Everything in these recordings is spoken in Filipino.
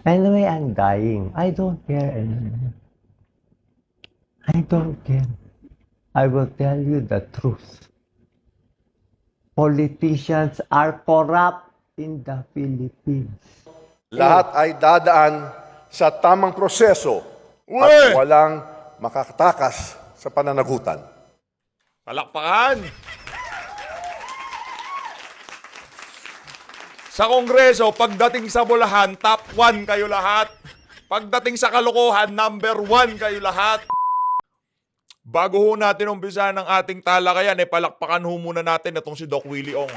Anyway, I'm dying. I don't care anymore. I don't care. I will tell you the truth. Politicians are corrupt in the Philippines. Lahat ay dadaan sa tamang proseso at Uy! walang makakatakas sa pananagutan. Palakpakan! Sa Kongreso, pagdating sa bulahan, top 1 kayo lahat. Pagdating sa kalokohan, number 1 kayo lahat. Bago ho natin umpisa ng ating talakayan, palakpakan ho muna natin itong si Doc Willie Ong.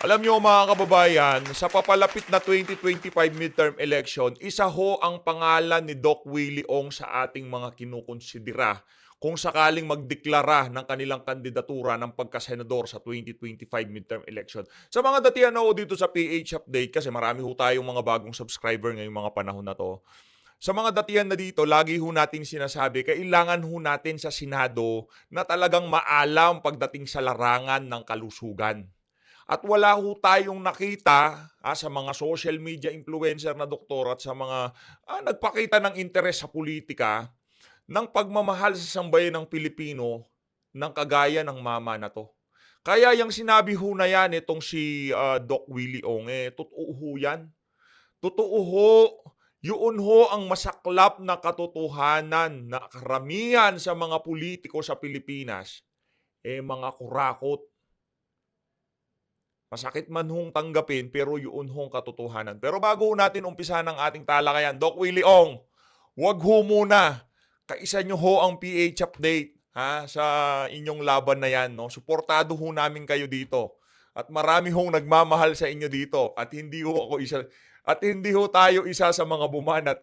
Alam nyo mga kababayan, sa papalapit na 2025 midterm election, isa ho ang pangalan ni Doc Willie Ong sa ating mga kinukonsidera kung sakaling magdeklara ng kanilang kandidatura ng pagkasenador sa 2025 midterm election. Sa mga datihan na ho dito sa PH Update, kasi marami ho tayong mga bagong subscriber ngayong mga panahon na to. Sa mga datihan na dito, lagi ho natin sinasabi, kailangan ho natin sa Senado na talagang maalam pagdating sa larangan ng kalusugan. At wala ho tayong nakita sa mga social media influencer na doktor at sa mga nagpakita ng interes sa politika ng pagmamahal sa sambayan ng Pilipino ng kagaya ng mama na to. Kaya yung sinabi ho na yan, itong si Doc Willie Ong, totoo ho yan. Totoo ho, yun ho ang masaklap na katotohanan na karamihan sa mga politiko sa Pilipinas, mga kurakot. Masakit man hong tanggapin, pero yun hong katotohanan. Pero bago natin umpisa ng ating talakayan, Doc Willie Ong, wag ho muna. Kaisa nyo ho ang PH Update sa inyong laban na yan. No? Suportado ho namin kayo dito. At marami hong nagmamahal sa inyo dito. At hindi ho ako isa. At hindi ho tayo isa sa mga bumanat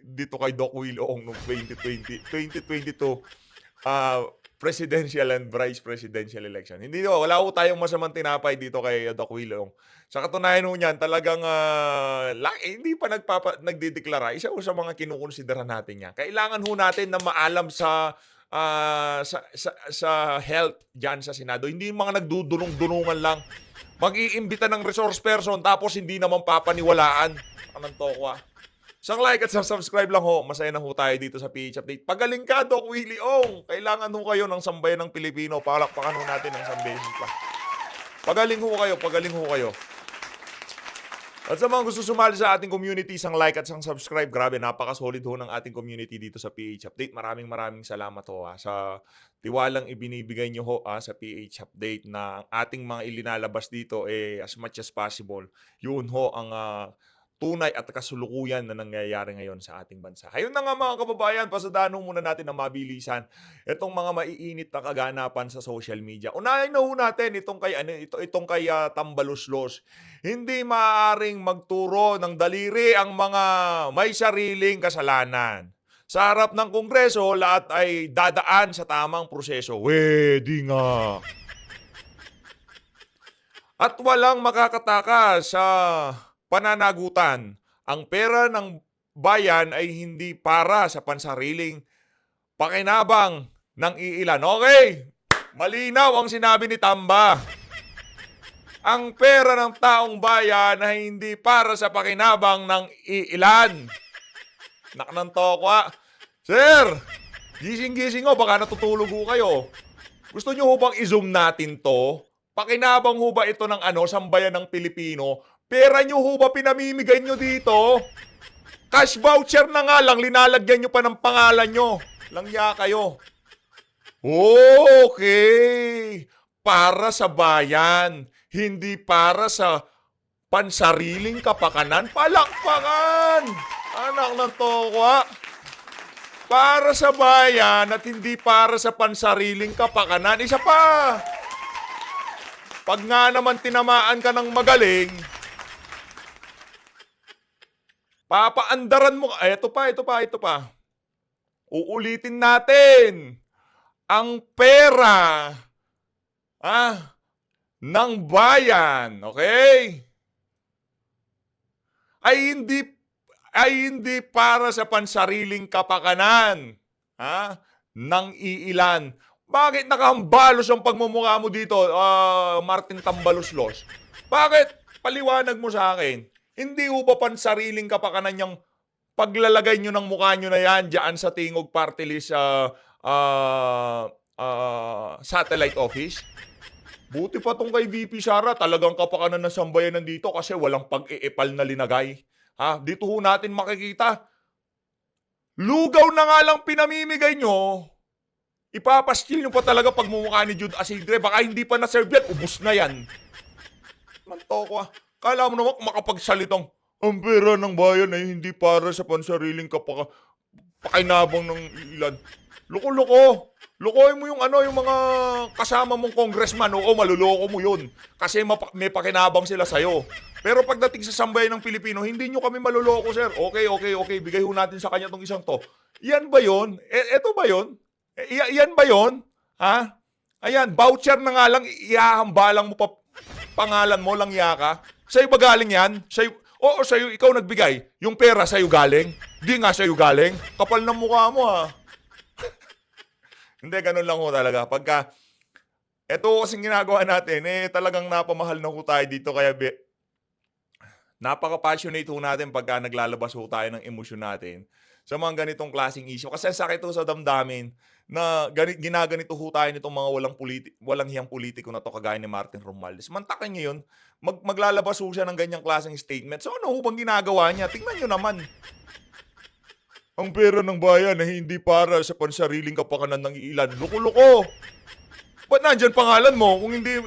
dito kay Doc Willie Ong noong 2022 presidential and vice presidential election. Hindi ho, wala ho tayong masamang tinapay dito kay Doc Willie Ong. Sa katunayan ho niyan, talagang hindi pa nagdideklara. Isa ho sa mga kinukonsidera natin yan. Kailangan ho natin na maalam sa health dyan sa Senado. Hindi yung mga nagdudunong-dunungan lang. Mag-iimbita ng resource person tapos hindi naman papaniwalaan. Anong tokwa? Isang like at subscribe lang ho. Masaya na ho tayo dito sa PH Update. Pagaling ka, Doc Willie Ong. Kailangan ho kayo ng sambayan ng Pilipino. Palakpakan ho natin ng sambayan pa. Pagaling ho kayo, pagaling ho kayo. At sa mga gusto sumali sa ating community, isang like at isang subscribe. Grabe, napaka-solid ho ng ating community dito sa PH Update. Maraming salamat ho sa tiwalang ibinibigay nyo ho sa PH Update na ang ating mga ilinalabas dito as much as possible. Yun ho ang tunay at kasulukuyan na nangyayari ngayon sa ating bansa. Ayun na nga mga kababayan, pasadaan muna natin na mabilisan itong mga maiinit na kaganapan sa social media. Unahin na ho natin itong kay Tambaluslos. Hindi maaaring magturo ng daliri ang mga may sariling kasalanan. Sa harap ng Kongreso, lahat ay dadaan sa tamang proseso. Di nga. At walang makakatakas sa pananagutan. Ang pera ng bayan ay hindi para sa pansariling pakinabang ng iilan. Okay, malinaw ang sinabi ni Tamba. Ang pera ng taong bayan ay hindi para sa pakinabang ng iilan. Naknantokwa. Sir, gising-gising ho, baka natutulog ho kayo. Gusto nyo ho bang i-zoom natin to? Pakinabang ho ba ito ng sambayan ng Pilipino? Pera nyo ho ba pinamimigay nyo dito? Cash voucher na nga lang, linalagyan nyo pa ng pangalan nyo. Langya kayo. Okay. Para sa bayan, hindi para sa pansariling kapakanan. Palakpakan! Anak ng tokwa. Para sa bayan at hindi para sa pansariling kapakanan. Isa pa. Pag nga naman tinamaan ka ng magaling, papaandaran mo. Ito pa. Uulitin natin. Ang pera ng bayan, okay? Ay hindi para sa pansariling kapakanan ng iilan. Bakit nakahambalos ang pagmumukha mo dito, Martin Tambaluslos? Bakit? Paliwanag mo sa akin. Hindi ho ba pansariling kapakanan yung paglalagay nyo ng mukha nyo na yan dyan sa Tingog Party List satellite office? Buti pa tong kay VP Sara, talagang kapakanan ng sambayanan dito kasi walang pag-iipal na linagay. Ha? Dito ho natin makikita. Lugaw na nga lang pinamimigay nyo, ipapastil nyo pa talaga pagmumukha ni Jude Asigre. Baka hindi pa na-serve yan, ubus na yan. Manto ko ah. Kala mo naman makapagsalitang, ang pera ng bayan ay hindi para sa pansariling pakinabang ng ilan. Loko-loko. Lokohin mo yung yung mga kasama mong congressman. Oo, maluloko mo yun. Kasi may pakinabang sila sa'yo. Pero pagdating sa sambayan ng Pilipino, hindi nyo kami maluloko, sir. Okay. Bigay ho natin sa kanya tong isang to. Yan ba yun? Eto ba yun? Yan ba yun? Ha? Ayan, voucher na nga lang, iahambalang mo pa pangalan mo lang yaka. Sa'yo ba galing yan? Oo, sa'yo, ikaw nagbigay. Yung pera sa'yo galing. Di nga sa'yo galing. Kapal ng mukha mo ha. Hindi, ganun lang ho talaga. Pagka, eto kasing ginagawa natin, talagang napamahal na ho tayo dito. Kaya napaka-passionate ho natin pagka naglalabas ho tayo ng emosyon natin sa mga ganitong klaseng issue. Kasi sakit ho sa damdamin na ginaganito ho tayo nitong mga walang hiyang politiko na to kagaya ni Martin Romualdez. Mantakin niyo yun, maglalabas ho siya ng ganyang klaseng statement. So ano ho bang ginagawa niya? Tingnan niyo naman. Ang pera ng bayan ay hindi para sa pansariling kapakanan ng ilan. Loko-loko! Ba't nandyan pangalan mo kung hindi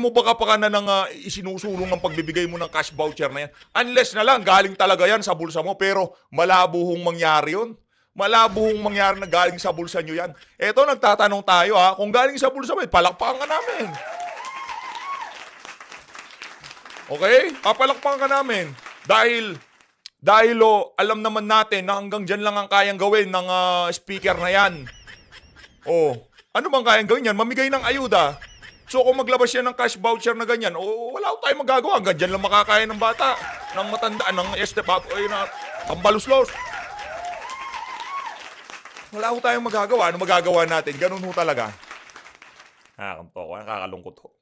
mo ba kapakanan ng isinusulong ng pagbibigay mo ng cash voucher na yan? Unless na lang, galing talaga yan sa bulsa mo, pero malabo hong mangyari yun. Malabo hong mangyari na galing sa bulsa nyo yan. Eto, nagtatanong tayo ha, kung galing sa bulsa mo, palakpakan ka namin. Okay? Papalakpakan ka namin. Dahil alam naman natin na hanggang dyan lang ang kayang gawin ng speaker na yan. Ano bang kayang gawin yan? Mamigay ng ayuda. So kung maglabas yan ng cash voucher na ganyan, wala tayong magagawa. Hanggang dyan lang makakaya ng bata, ng matanda, ng tambaluslos. Wala tayong magagawa. Ano magagawa natin? Ganun ho talaga. Nakakalungkot ho.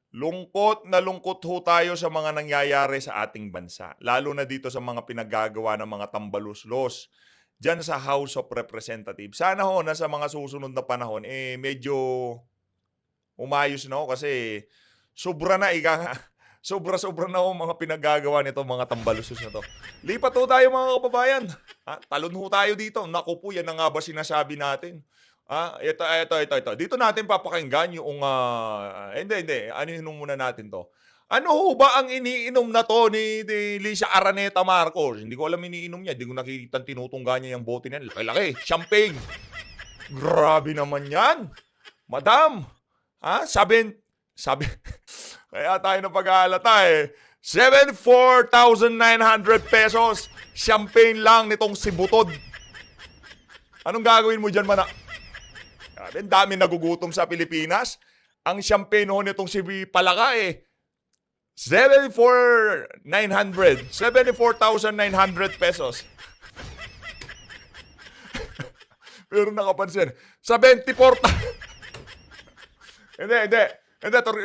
Lungkot ho tayo sa mga nangyayari sa ating bansa. Lalo na dito sa mga pinaggagawa ng mga tambaluslos dyan sa House of Representatives. Sana ho na sa mga susunod na panahon, medyo umayos na ho kasi sobra na sobra na ho mga pinaggagawa nito mga tambaluslos na to. Lipat ho tayo mga kababayan. Talon ho tayo dito. Naku po, yan na nga ba sinasabi natin? Ito. Dito natin papakinggan yung, hindi. Aninom muna natin to. Ano ho ba ang iniinom na to ni Lisa Araneta Marcos? Hindi ko alam iniinom niya. Hindi ko nakikita tinutungga niya yung bote niya. Laki-laki. Champagne. Grabe naman yan. Madam. Sabi, kaya tayo na pag-aalata 74,900 pesos. Champagne lang nitong si Butod. Anong gagawin mo dyan, mana? Ang dami nagugutom sa Pilipinas. Ang champagne ho nitong si Palaka 74,900 pesos. Pero nakapansin, 74,000. Hindi.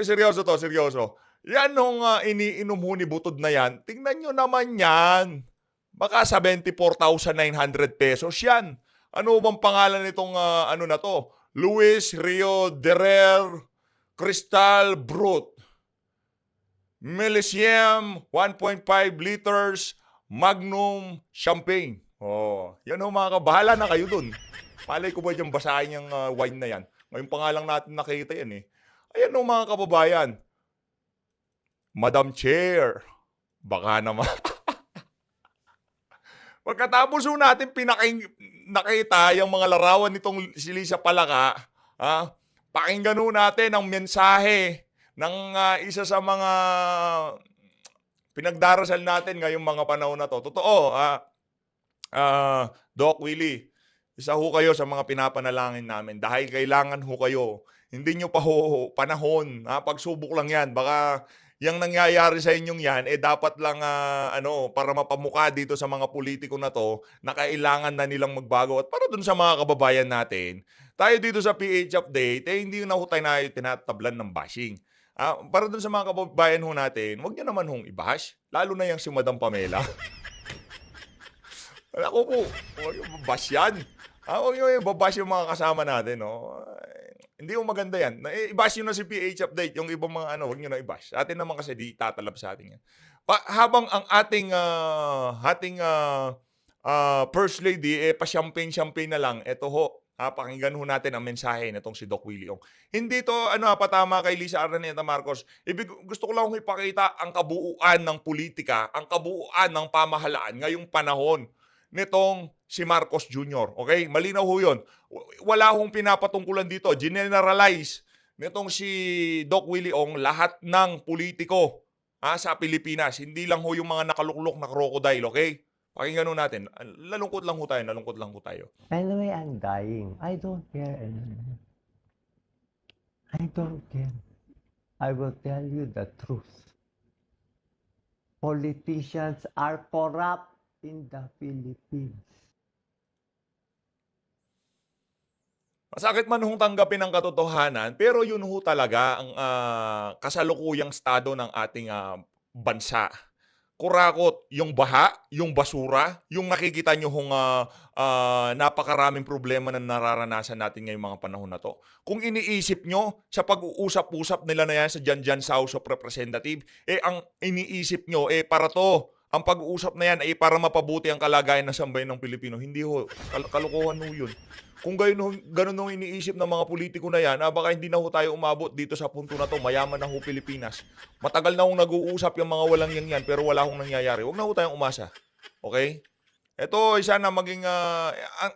Seryoso. Yan nung iniinom ho ni Butod na yan, tingnan nyo naman yan. Baka 74,900 pesos yan. Ano bang pangalan nitong na to? Luis Rio Derer Crystal Brut. Millesiem 1.5 liters Magnum Champagne. Yan ho mga kabahala na kayo dun. Malay ko ba dyan basahin yung wine na yan? Ngayong pangalang natin nakita yan Ayan ho mga kababayan. Madam Chair, baka naman. Pagkatapos ho natin nakita yung mga larawan nitong si Lisa Palaka, pakinggan ho natin ang mensahe ng isa sa mga pinagdarasal natin ngayong mga panahon na to. Totoo, Doc Willie, isa ho kayo sa mga pinapanalangin namin dahil kailangan ho kayo. Hindi nyo pa ho panahon, pagsubok lang yan. Baka yung nangyayari sa inyong yan, dapat lang para mapamukha dito sa mga politiko na to na kailangan na nilang magbago. At para dun sa mga kababayan natin, tayo dito sa PH Update, hindi na ho tayo tinatablan ng bashing. Para dun sa mga kababayan ho natin, huwag niyo naman hong i-bash. Lalo na yung si Madam Pamela. Ako po, huwag yung babash yan. Huwag niyo i-bash yung mga kasama natin. No? Hindi mo maganda yan. I-bash nyo na si PH Update. Yung ibang mga huwag nyo na i-bash. Sa atin naman kasi di tatalab sa atin yan. Habang ang ating First Lady, pa-champagne na lang, eto ho, pakinggan ho natin ang mensahe nitong si Doc Willie Ong. Hindi to patama kay Lisa Araneta Marcos. Gusto ko lang ipakita ang kabuuan ng politika, ang kabuuan ng pamahalaan ngayong panahon nitong si Marcos Jr. Okay? Malinaw ho yun. Wala hong pinapatungkulan dito. Generalize nitong si Doc Willie Ong lahat ng politiko sa Pilipinas. Hindi lang ho yung mga nakaluklok na crocodile. Okay? Pakinggan ho natin. Nalungkot lang ho tayo. Anyway, I'm dying. I don't care anymore. I don't care. I will tell you the truth. Politicians are corrupt in the Philippines. Masakit man hong tanggapin ang katotohanan, pero yun ho talaga ang kasalukuyang estado ng ating bansa. Kurakot, yung baha, yung basura, yung nakikita nyo hong napakaraming problema na nararanasan natin ngayong mga panahon na to. Kung iniisip nyo sa pag-uusap-usap nila na yan sa Janjan sa House of Representative, ang iniisip nyo, para to, ang pag-uusap na yan ay para mapabuti ang kalagayan ng sambayan ng Pilipino. Hindi ho, kalokohan ho yun. Kung ganun ho iniisip ng mga politiko na yan, baka hindi na ho tayo umabot dito sa punto na to. Mayaman na ho Pilipinas. Matagal na hong nag-uusap yung mga walang yan pero wala hong nangyayari. Huwag na ho tayong umasa. Okay? Ito, sana maging,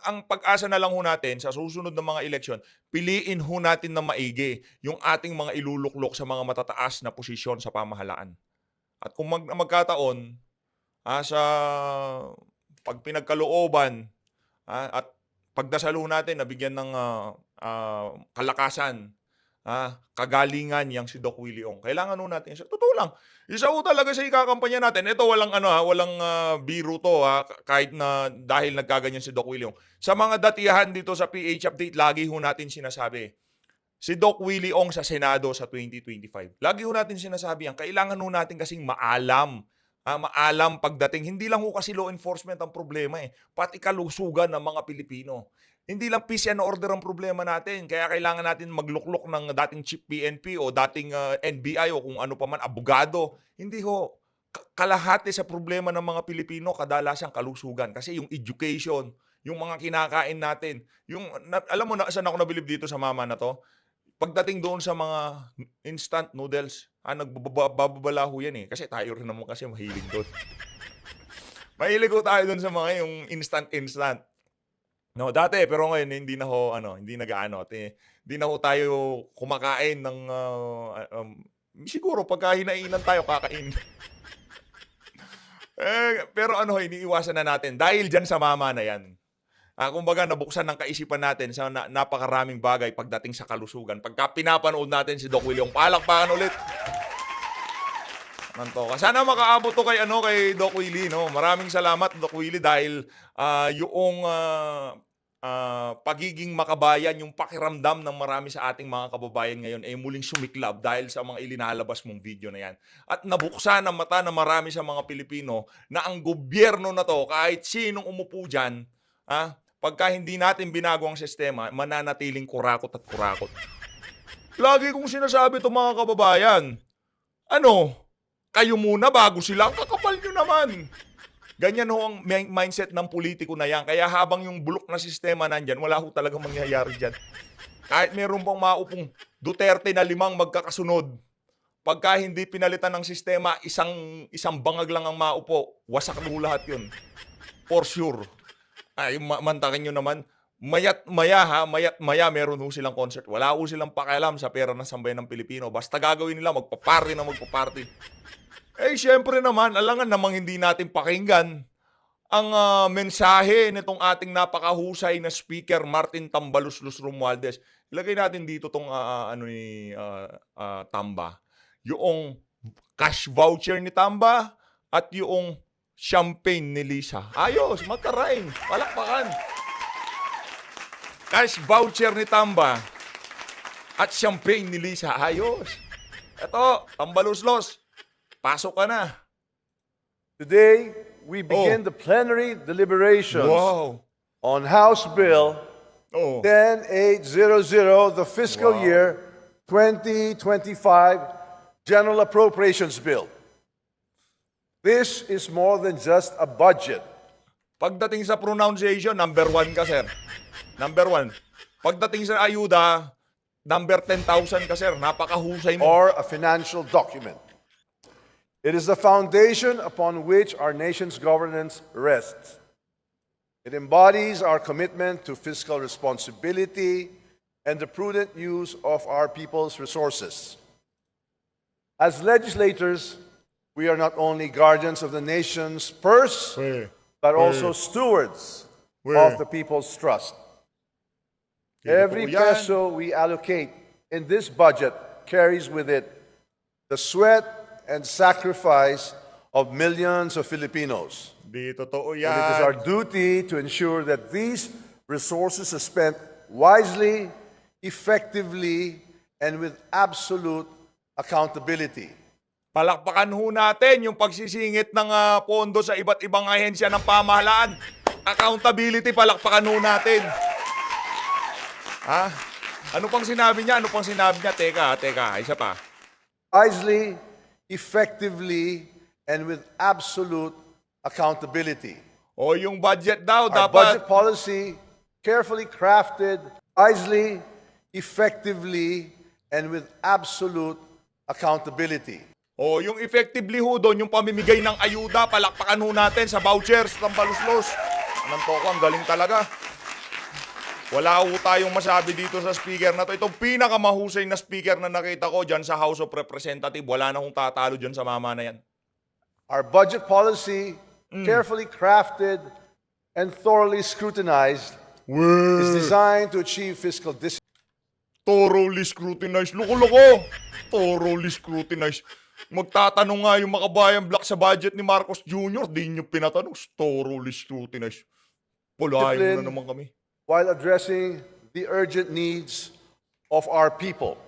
ang pag-asa na lang ho natin sa susunod na mga eleksyon, piliin ho natin na maigi yung ating mga iluluklok sa mga matataas na posisyon sa pamahalaan. At kung magkataon, sa pag pinagkalooban, at pagdasalo natin, nabigyan ng kalakasan, kagalingan yang si Doc Willie Ong. Kailangan ho natin. Totoo lang. Isa ho talaga sa ikakampanya natin. Ito walang biro to kahit na dahil nagkaganyan si Doc Willie Ong. Sa mga datihan dito sa PH Update, lagi ho natin sinasabi, si Doc Willie Ong sa Senado sa 2025. Lagi ho natin sinasabi yan. Kailangan ho natin kasing maalam pagdating. Hindi lang ho kasi law enforcement ang problema pati kalusugan ng mga Pilipino. Hindi lang peace and order ang problema natin. Kaya kailangan natin magluklok ng dating chief PNP o dating NBI o kung ano pa man, abogado. Hindi ho. Kalahati sa problema ng mga Pilipino, kadalasan kalusugan. Kasi yung education, yung mga kinakain natin, alam mo na, saan ako nabilib dito sa mama na to? Pagdating doon sa mga instant noodles, nagbababala ho yan Kasi tayo rin naman kasi mahilig doon. Mahilig ho tayo doon sa mga yung instant. No, dati, pero ngayon hindi na ho, hindi hindi na ho tayo kumakain ng, siguro pagka hinainan tayo, kakain. Pero iniiwasan na natin dahil dyan sa mama na yan. Kumbaga, nabuksan ng kaisipan natin sa napakaraming bagay pagdating sa kalusugan. Pagka pinapanood natin si Doc Willie Ong, palakpakan ulit. Sana makaabot to kay Doc Willie, no? Maraming salamat, Doc Willie, dahil yung pagiging makabayan, yung pakiramdam ng marami sa ating mga kababayan ngayon ay muling sumiklab dahil sa mga ilinalabas mong video na yan. At nabuksan ang mata ng marami sa mga Pilipino na ang gobyerno na to, kahit sinong umupo dyan, pagka hindi natin binago ang sistema, mananatiling kurakot at kurakot. Lagi kong sinasabi to mga kababayan, kayo muna bago sila, kakapal nyo naman. Ganyan ho ang mindset ng politiko na yan. Kaya habang yung bulok na sistema nandyan, wala ho talagang mangyayari dyan. Kahit meron pang maupong Duterte na 5 magkakasunod, pagka hindi pinalitan ng sistema, isang bangag lang ang maupo, wasak na ho lahat yun. For sure. Mantakin nyo naman, mayat maya meron ho silang concert. Wala ho silang pakialam sa pera ng sambayan ng Pilipino. Basta gagawin nila, magpaparty. Siyempre naman, alangan namang hindi natin pakinggan ang mensahe nitong ating napakahusay na speaker, Martin Tambaloslos Romualdez. Ilagay natin dito tong Tamba. Yung cash voucher ni Tamba at yung champagne ni Lisa. Ayos, magka-rhyme. Palakpakan. Cash voucher ni Tamba at champagne ni Lisa. Ayos. Eto, tambaluslos. Pasok ka na. Today, we begin the plenary deliberations Wow. on House Bill Oh. 10800, the fiscal year 2025 General Appropriations Bill. This is more than just a budget. Pagdating sa pronunciation, number 1 ka, sir. Number 1. Pagdating sa ayuda, number 10,000 ka, sir. Napakahusay mo. Or a financial document. It is the foundation upon which our nation's governance rests. It embodies our commitment to fiscal responsibility and the prudent use of our people's resources. As legislators, we are not only guardians of the nation's purse, but also stewards of the people's trust. Every po yan. peso we allocate in this budget carries with it the sweat and sacrifice of millions of Filipinos. Di totoo And it is our yan. duty to ensure that these resources are spent wisely, effectively, and with absolute accountability. Palakpakan ho natin yung pagsisingit ng pondo sa iba't ibang ahensya ng pamahalaan. Accountability, palakpakan ho natin. Ha? Ano pang sinabi niya? Ano pang sinabi niya? Teka. Isa pa. Wisely, effectively, and with absolute accountability. O yung budget daw, Our dapat... budget policy, carefully crafted, wisely, effectively, and with absolute accountability. O yung effectively ho doon, yung pamimigay ng ayuda, palakpakan ho natin sa vouchers, ng baluslos. Anong toko, ang galing talaga. Wala ho tayong masabi dito sa speaker na to. Itong pinakamahusay na speaker na nakita ko dyan sa House of Representatives. Wala na hong tatalo dyan sa mama na yan. Our budget policy, carefully crafted and thoroughly scrutinized, is designed to achieve fiscal discipline. Thoroughly scrutinized. Loko-loko. Thoroughly scrutinized. Magtatanong nga yung makabayan black sa budget ni Marcos Jr. Di nyo pinatanong. Thoroughly scrutinized. Pulahin mo na naman kami. While addressing the urgent needs of our people.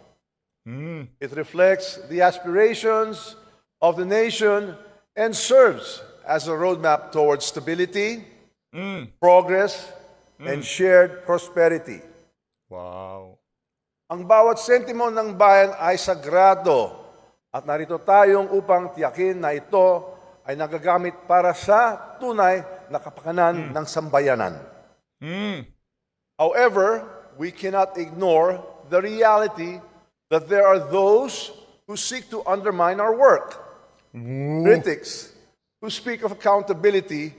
It reflects the aspirations of the nation and serves as a roadmap towards stability, progress, and shared prosperity. Wow. Ang bawat sentimo ng bayan ay sagrado at narito tayong upang tiyakin na ito ay nagagamit para sa tunay na kapakanan ng sambayanan. However, we cannot ignore the reality that there are those who seek to undermine our work. Critics who speak of accountability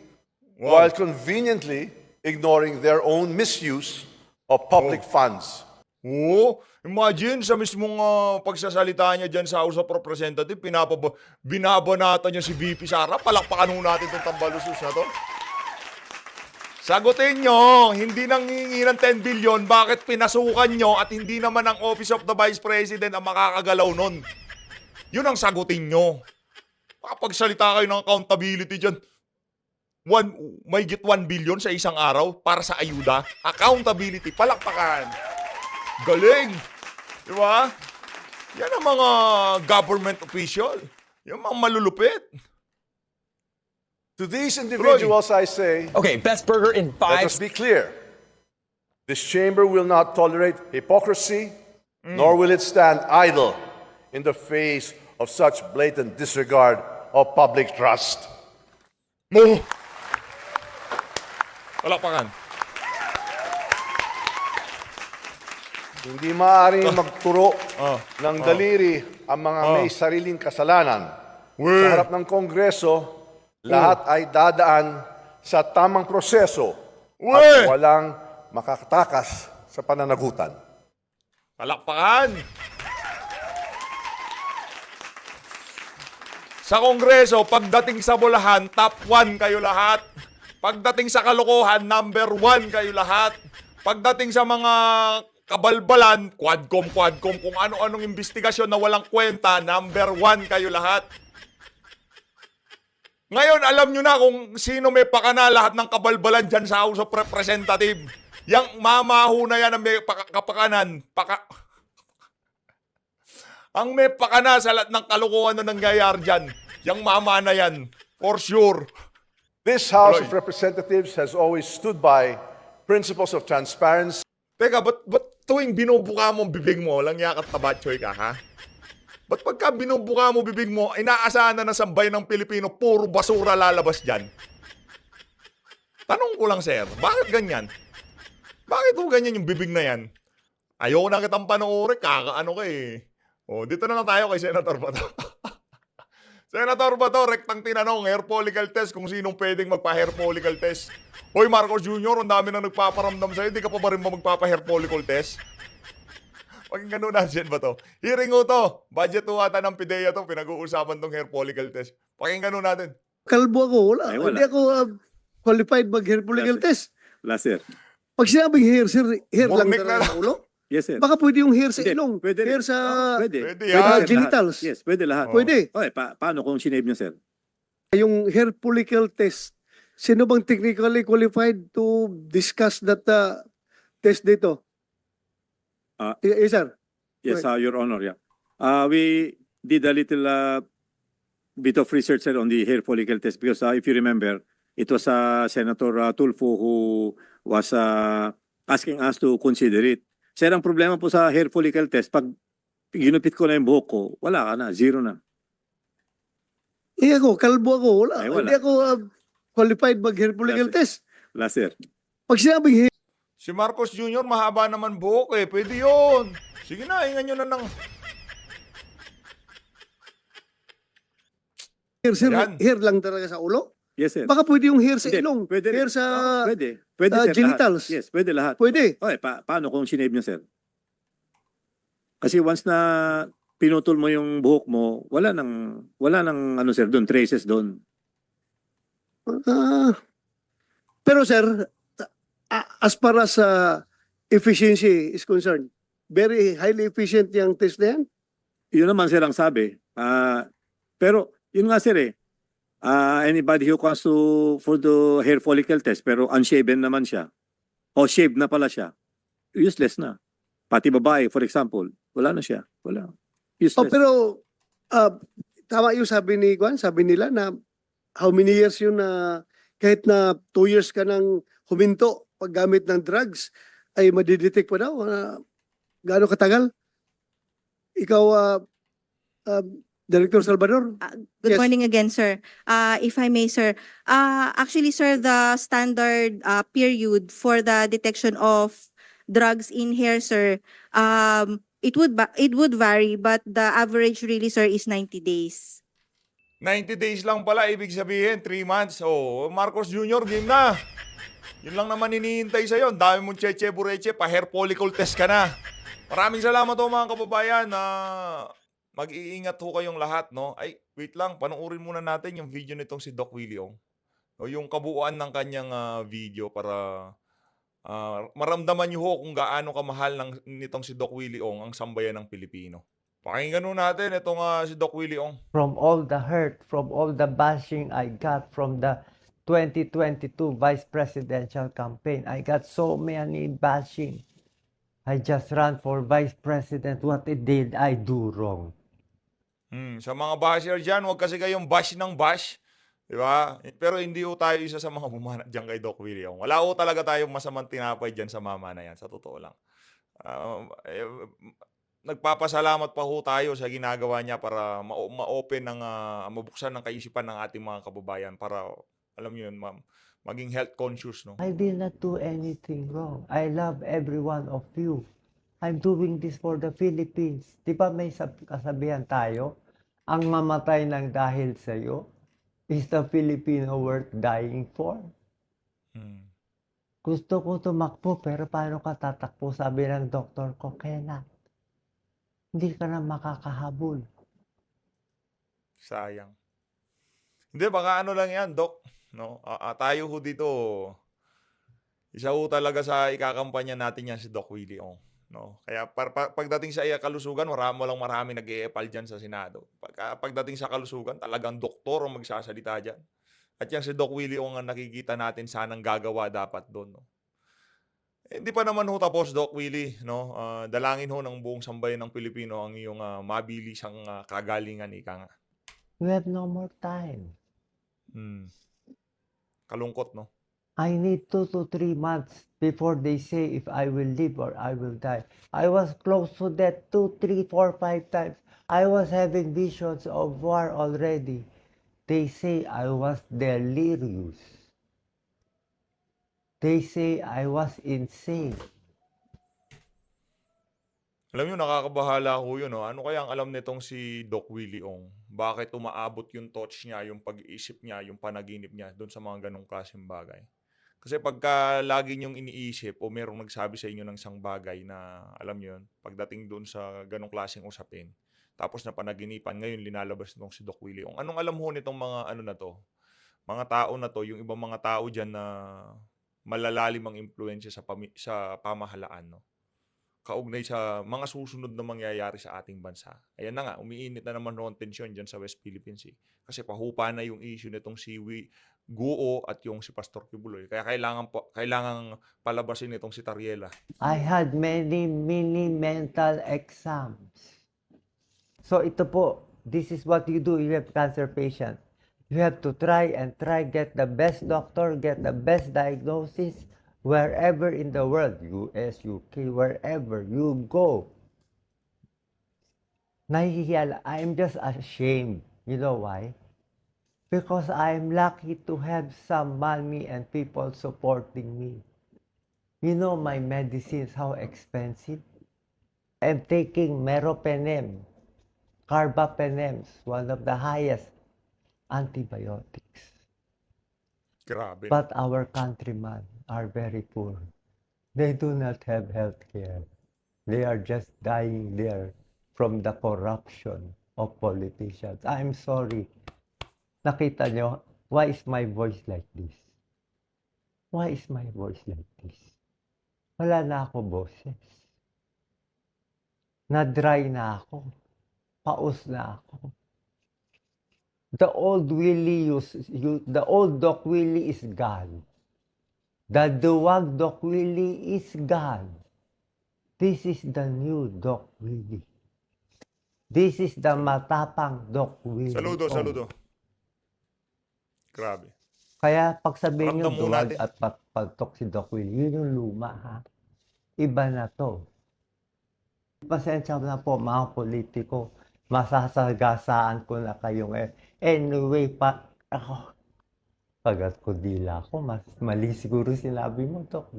while conveniently ignoring their own misuse of public funds. Oo. Imagine sa mismong pagsasalita niya dyan sa House of Representatives, binabanata niya si VP Sara. Palakpakan ho natin itong tambalusus na to. Sagutin nyo, hindi nanghingi ng 10 billion, bakit pinasukan nyo at hindi naman ang Office of the Vice President ang makakagalaw nun? Yun ang sagutin nyo. Makapagsalita kayo ng accountability dyan. May get 1 billion sa isang araw para sa ayuda. Accountability, palakpakan. Galing! Di ba? Yan ang mga government official. Yung mga malulupit. To these individuals, I say, Okay, best burger in let 5 us be clear. This chamber will not tolerate hypocrisy, nor will it stand idle in the face of such blatant disregard of public trust. Mo! Palakpakan. Hindi maaaring magturo ng daliri ang mga may sariling kasalanan. Sa harap ng Kongreso, lahat ay dadaan sa tamang proseso at walang makakatakas sa pananagutan. Palakpakan! Sa Kongreso, pagdating sa bulahan, top 1 kayo lahat. Pagdating sa kalokohan, number 1 kayo lahat. Pagdating sa mga kabalbalan, quadcom, kung ano-anong investigasyon na walang kwenta, number 1 kayo lahat. Ngayon, alam nyo na kung sino may pakana lahat ng kabalbalan dyan sa House of Representatives. Yang mamaho na yan ang may kapakanan. Ang may pakana sa lahat ng kalokohan na nangyayari dyan. Yang mama na yan. For sure. This House Tuloy. of Representatives has always stood by principles of transparency, Teka, ba't tuwing binubuka mo ang bibig mo, lang yakat tabatchoy ka, ha? Ba't pagka binubuka mo bibig mo, inaasahan na sa bayan ng Pilipino, puro basura lalabas dyan? Tanong ko lang, sir, bakit ganyan? Bakit mo ganyan yung bibig na yan? Ayoko na kitang panoorin, kakaano ka eh. O, dito na lang tayo kay Senator Bato. Senator Bato, rektang tinanong, hair follicle test, kung sinong pwedeng magpa-hair follicle test. Hoy, Marcos Jr., ang dami na nagpaparamdam sa'yo, di ka pa ba rin magpapa-hair follicle test? Pakinggan nun natin ba to? Hearing ho to. Budget ho ata ng PIDEA to. Pinag-uusapan tong hair follicle test. Pakinggan nun natin. Kalbo ako, wala. Ay, wala. Hindi ako qualified mag-hair follicle test. Wala, sir. Pag sinabing hair, sir, hair lang Burnik na talaga lang. sa ulo? Yes, sir. Baka pwede yung hair sa Hindi, ilong, pwede rin. hair sa Pwede. Pwede Pwede, yan. sir, lahat. genitals. Yes, pwede lahat. Oh. Pwede. Okay, paano kung sinave niya, sir? Yung hair follicle test, sino bang technically qualified to discuss that test dito? Yes, sir. Yes, Right. Your Honor, yeah. We did a little bit of research, sir, on the hair follicle test because if you remember, it was Senator Tulfo who was asking us to consider it. Sir, ang problema po sa hair follicle test, pag ginupit ko na yung buhok ko, wala ka na, zero na. Ako, kalbo ako, wala. Ay, wala. Hindi ako qualified mag-hair follicle test. Wala, sir. Pag sinabing hair, Si Marcos Jr. mahaba naman buhok eh. Pwede yun. Sige na, hingan nyo na ng... sir, Ayan. hair lang talaga sa ulo? Yes, sir. Baka pwede yung hair sa Hindi, ilong, pwede rin. hair sa Pwede. Pwede, sir, genitals. lahat. Yes, pwede lahat. Pwede. Okay, paano kung sinave niya, sir? Kasi once na pinutol mo yung buhok mo, wala nang ano, sir, doon, traces doon. Pero sir, as far as efficiency is concerned, very highly efficient yung test na yan. Yun naman, sir, ang sabi. Pero, yun nga, sir, anybody who comes for the hair follicle test, pero unshaven naman siya, o shaved na pala siya, useless na. Pati babae, for example, wala na siya. Wala. Useless. Pero tama yung sabi ni Juan, sabi nila na how many years yun na kahit na 2 years ka nang huminto paggamit ng drugs, ay madidetect pa daw. Gaano katagal? Ikaw, Director Salvador? Good Yes. morning again, sir. If I may, sir. Actually, sir, the standard period for the detection of drugs in hair, sir, it would vary, but the average really, sir, is 90 days. 90 days lang pala, ibig sabihin, 3 months. Oh, Marcos Jr., game na. Yun lang naman hinihintay sa'yo. Ang dami mong cheche-bureche, pa-hair follicle test ka na. Maraming salamat ho mga kababayan. Mag-iingat ho kayong lahat, no? Ay, wait lang, panoorin muna natin yung video nitong si Doc Willie Ong. O, yung kabuuan ng kanyang video para maramdaman nyo ho kung gaano kamahal nitong si Doc Willie Ong ang sambayan ng Pilipino. Pakinggan ho natin itong si Doc Willie Ong. From all the hurt, from all the bashing I got from the 2022 vice presidential campaign, I got so many bashing. I just ran for vice president. What did I do wrong? Sa mga basher dyan, huwag kasi kayong bash ng bash. Di ba? Pero hindi ho tayo isa sa mga bumanat dyan kay Doc Willie Ong. Wala ho talaga tayong masamang tinapay dyan sa mama na yan, sa totoo lang. Nagpapasalamat pa ho tayo sa ginagawa niya para ma-open mabuksan ng kaisipan ng ating mga kababayan para, alam niyo yun, ma'am, maging health conscious, no? I did not do anything wrong. I love every one of you. I'm doing this for the Philippines. Di ba may kasabihan tayo? Ang mamatay ng dahil sa'yo is the Filipino worth dying for. Gusto ko tumakbo, pero paano ka tatakbo? Sabi ng doktor ko, kailan? Hindi ka na makakahabol. Sayang. Hindi, baka ano lang yan, Doc. No? Tayo ho dito, isa ho talaga sa ikakampanya natin yan si Doc Willie Ong. No? Kaya pagdating sa kalusugan, marami nag-i-epal dyan sa Senado. Pagdating sa kalusugan, talagang doktor ang magsasalita dyan. At yan si Doc Willie Ong ang nakikita natin sanang gagawa dapat doon. No? Hindi pa naman ho tapos, Doc Willie, no? Dalangin ho ng buong sambayan ng Pilipino ang iyong mabilisang kagalingan, ika nga. We have no more time. Hmm. Kalungkot, no? I need 2 to 3 months before they say if I will live or I will die. I was close to death 2, 3, 4, 5 times. I was having visions of war already. They say I was delirious. They say I was insane. Alam niyo, nakakabahala ho yun, no? Ano kaya ang alam nitong si Doc Willie Ong? Bakit umaabot yung thoughts niya, yung pag-iisip niya, yung panaginip niya doon sa mga ganong klaseng bagay? Kasi pagka lagi niyong iniisip o merong nagsabi sa inyo ng isang bagay na, alam niyo yun, pagdating doon sa ganong klaseng usapin, tapos na panaginipan, ngayon linalabas nitong si Doc Willie Ong. Anong alam ho nitong mga ano na to? Mga tao na to, yung ibang mga tao dyan na malalalim ang impluensya sa pamahalaan, no? Kaugnay sa mga susunod na mangyayari sa ating bansa. Ayan na nga, umiinit na naman ang tensyon dyan sa West Philippine Sea. Kasi pahupa na yung issue nitong si Guo at yung si Pastor Kibuloy. Kaya kailangan palabasin itong si Tariela. I had many mini mental exams. So ito po, this is what you do if you have cancer patient. You have to try, get the best doctor, get the best diagnosis, wherever in the world, US, UK, wherever you go. Nahihiya, I'm just ashamed. You know why? Because I'm lucky to have some money and people supporting me. You know my medicines, how expensive? I'm taking meropenem, carbapenems, one of the highest antibiotics. Grabe. But our countrymen are very poor. They do not have health care. They are just dying there from the corruption of politicians. I'm sorry. Nakita nyo, why is my voice like this? Why is my voice like this? Wala na ako boses. Na-dry na ako. Paus na ako. The old Doc Willie is gone. The duwag Doc Willie is gone. This is the new Doc Willie. This is the matapang Doc Willie. Saludo. Grabe. Kaya pag sabihin nyo Ramdam mo duwag natin. at pagtok si Doc Willie, yun yung luma ha. Iba na to. Pasensya na po mga politiko. Masasagasaan ko na kayo ngayon. Anyway, ako, pagat ko dila ko, mas mali siguro sinabi mo, Doc.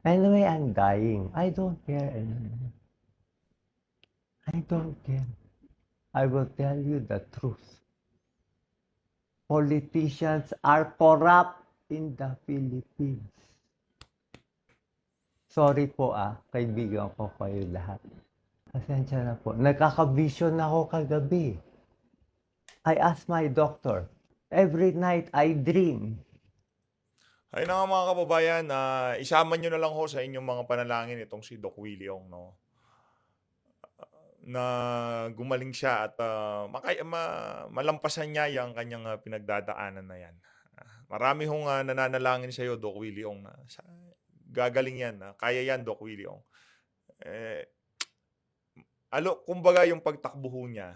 Anyway, I'm dying. I don't care anymore. I don't care. I will tell you the truth. Politicians are corrupt in the Philippines. Sorry po kaibigan ko kayo lahat. Pasensya na po. Nagkaka-vision ako kagabi. I asked my doctor. Every night I dream. Ayun na nga mga kababayan, isama nyo na lang ho sa inyong mga panalangin itong si Doc Willie Ong, no? Na gumaling siya at malampasan niya yung kanyang pinagdadaanan na yan. Marami hong nananalangin sa iyo, Doc Willie Ong. Gagaling yan. Kaya yan, Doc Willie Ong. Kumbaga yung pagtakbo niya,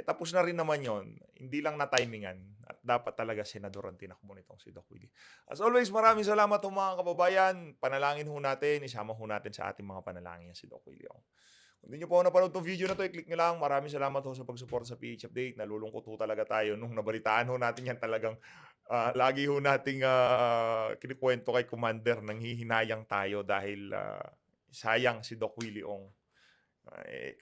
tapos na rin naman yon. Hindi lang na-timingan at dapat talaga senador ang tinakbo nitong si Doc Willie. As always, maraming salamat ho mga kababayan. Panalangin ho natin, isama ho natin sa ating mga panalangin si Doc Willie Ong. Kung hindi nyo po napanood itong video na to, i-click nyo lang. Maraming salamat ho sa pag-support sa PH Update. Nalulungkot ho talaga tayo nung nabalitaan ho natin yan talagang lagi ho nating kinikwento kay Commander. Nanghihinayang tayo dahil sayang si Doc Willie Ong.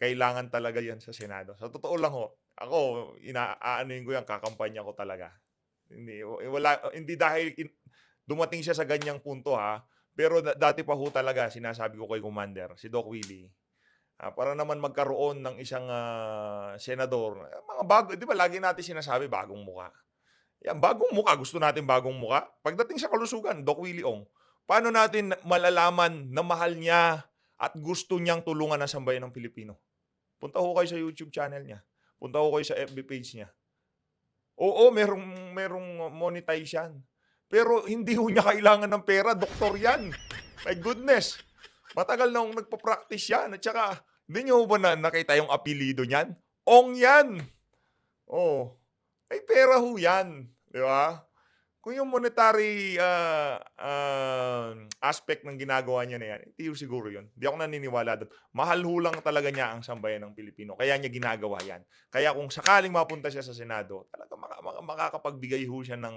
Kailangan talaga yan sa Senado. Sa totoo lang ho, ako, aanuin ko yan, kakampanya ko talaga. Hindi dahil dumating siya sa ganyang punto pero dati pa ho talaga, sinasabi ko kay Commander, si Doc Willie, para naman magkaroon ng isang senador, mga bago, di ba lagi natin sinasabi, bagong muka. Yan, bagong muka, gusto natin bagong muka. Pagdating sa kalusugan, Doc Willie Ong, paano natin malalaman na mahal niya at gusto niyang tulungan ang sambayan ng Pilipino? Punta ho kayo sa YouTube channel niya. Punta ho kayo sa FB page niya. Oo, merong monetize yan. Pero hindi ho niya kailangan ng pera, doktor yan. My goodness. Matagal na akong nagpa-practice yan. At saka, hindi niyo ba nakita yung apelido niyan? Ong yan. Oh, ay pera ho yan. Di ba? Kung yung monetary aspect ng ginagawa niya na yan, hindi ho siguro yun. Hindi ako naniniwala doon. Mahal ho lang talaga niya ang sambayan ng Pilipino. Kaya niya ginagawa yan. Kaya kung sakaling mapunta siya sa Senado, talaga makakapagbigay ho siya ng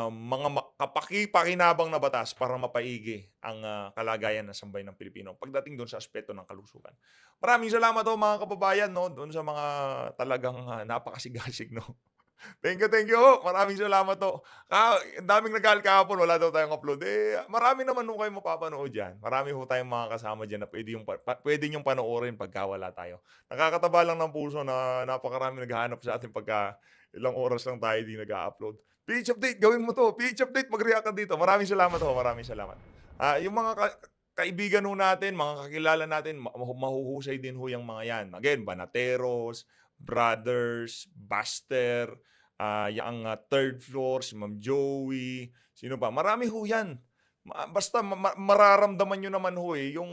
mga kapaki-pakinabang na batas para mapaigi ang kalagayan ng sambayan ng Pilipino pagdating doon sa aspeto ng kalusugan. Maraming salamat ho mga kababayan, no, doon sa mga talagang napakasigasig, no. Thank you ho. Maraming salamat ho. Ang daming nagalit kahapon, wala daw tayong upload. Marami naman ho kayo mapapanood dyan. Marami ho tayong mga kasama dyan na pwede niyong panoorin pagka wala tayo. Nakakataba lang ng puso na napakarami naghahanap sa atin pagka ilang oras lang tayo di nag-upload. PH update, gawin mo to. PH update, mag-react ka dito. Maraming salamat ho. Maraming salamat. Yung mga kaibigan ho natin, mga kakilala natin, mahuhusay din ho yung mga yan. Again, Banateros, Brothers, Buster, yung third floor, si Ma'am Joey, sino pa? Marami ho yan. Basta mararamdaman nyo naman ho yung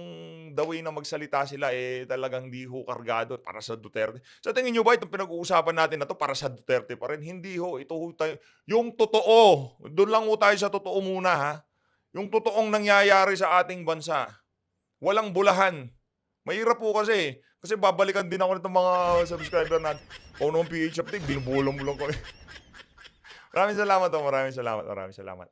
the way na magsalita sila talagang di ho kargado para sa Duterte. Sa tingin nyo ba itong pinag-uusapan natin na to para sa Duterte pa rin? Hindi ho. Ito ho tayo. Yung totoo. Doon lang ho tayo sa totoo muna ha. Yung totoong nangyayari sa ating bansa. Walang bulahan. Mahirap po kasi. Kasi babalikan din ako nitong mga subscriber natin. Kung naman PH update, binubulong mo lang ko. Maraming salamat. Maraming salamat.